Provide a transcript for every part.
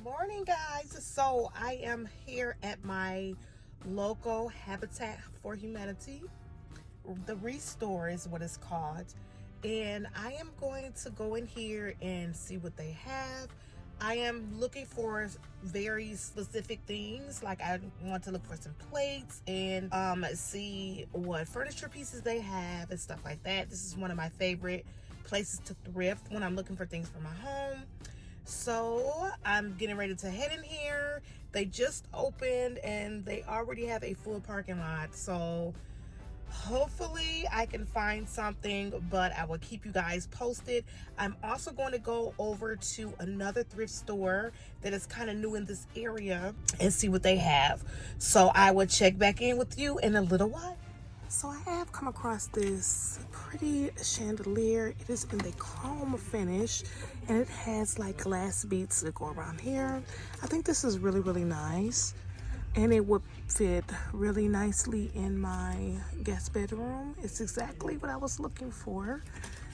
Morning, guys. So I am here at my local Habitat for Humanity. The Restore is what it's called, and I am going to go in here and see what they have. I am looking for very specific things. Like, I want to look for some plates and see what furniture pieces they have and stuff like that. This is one of my favorite places to thrift when I'm looking for things for my home. So I'm getting ready to head in here. They just opened and they already have a full parking lot. So hopefully I can find something, but I will keep you guys posted. I'm also going to go over to another thrift store that is kind of new in this area and see what they have. So I will check back in with you in a little while. So I have come across this pretty chandelier. It is in the chrome finish and it has like glass beads that go around here. I think this is really nice, and it would fit really nicely in my guest bedroom. It's exactly what I was looking for.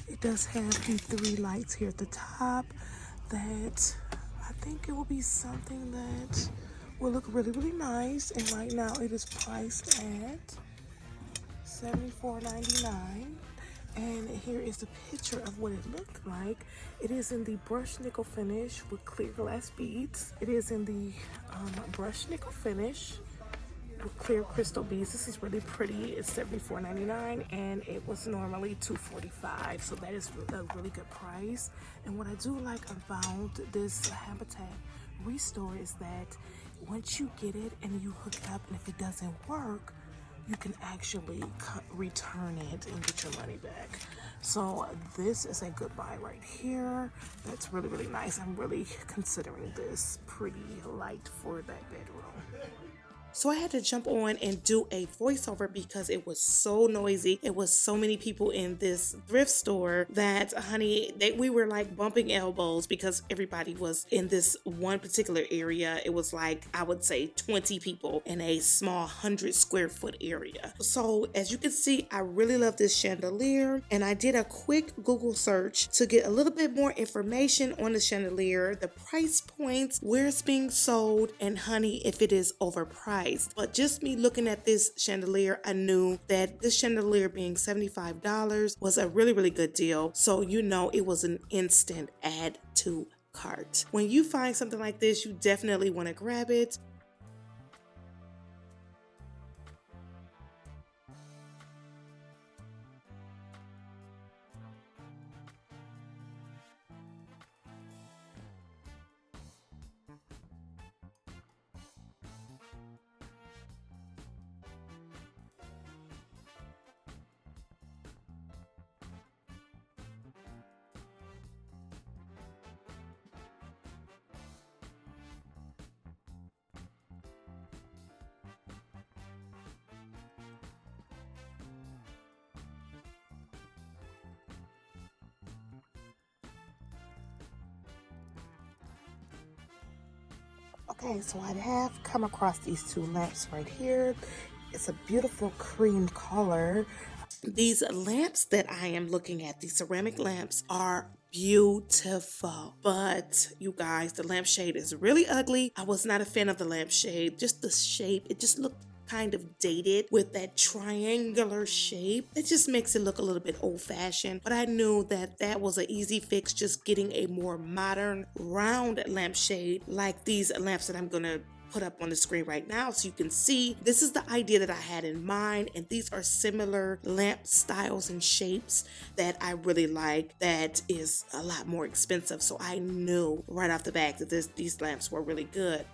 It does have the 3 lights here at the top that I think it will be something that will look really nice. And right now it is priced at $74.99, and here is the picture of what it looked like. It is in the brushed nickel finish with clear glass beads. It is in the brushed nickel finish with clear crystal beads. This is really pretty. It's $74.99 and it was normally $245, so that is a really good price. And what I do like about this Habitat Restore is that once you get it and you hook it up, and if it doesn't work, you can actually return it and get your money back. So this is a good buy right here. That's really nice. I'm really considering this pretty light for that bedroom. So I had to jump on and do a voiceover because it was so noisy. It was so many people in this thrift store that, honey, we were like bumping elbows because everybody was in this one particular area. It was like, I would say 20 people in a small 100 square foot area. So as you can see, I really love this chandelier, and I did a quick Google search to get a little bit more information on the chandelier, the price points, where it's being sold, and honey, if it is overpriced. But just me looking at this chandelier, I knew that this chandelier being $75 was a really good deal. So you know it was an instant add to cart. When you find something like this, you definitely want to grab it. Okay, so I have come across these 2 lamps right here. It's a beautiful cream color. These lamps that I am looking at, these ceramic lamps, are beautiful. But you guys, the lampshade is really ugly. I was not a fan of the lampshade. Just the shape, it just looked kind of dated with that triangular shape. It just makes it look a little bit old-fashioned, but I knew that that was an easy fix, just getting a more modern round lampshade like these lamps that I'm gonna put up on the screen right now so you can see. This is the idea that I had in mind, and these are similar lamp styles and shapes that I really like. That is a lot more expensive, so I knew right off the bat that these lamps were really good.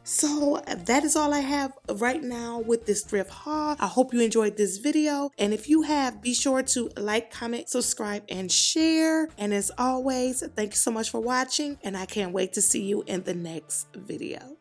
So that is all I have right now with this thrift haul. I hope you enjoyed this video. And if you have, be sure to like, comment, subscribe, and share. And as always, thank you so much for watching. And I can't wait to see you in the next video.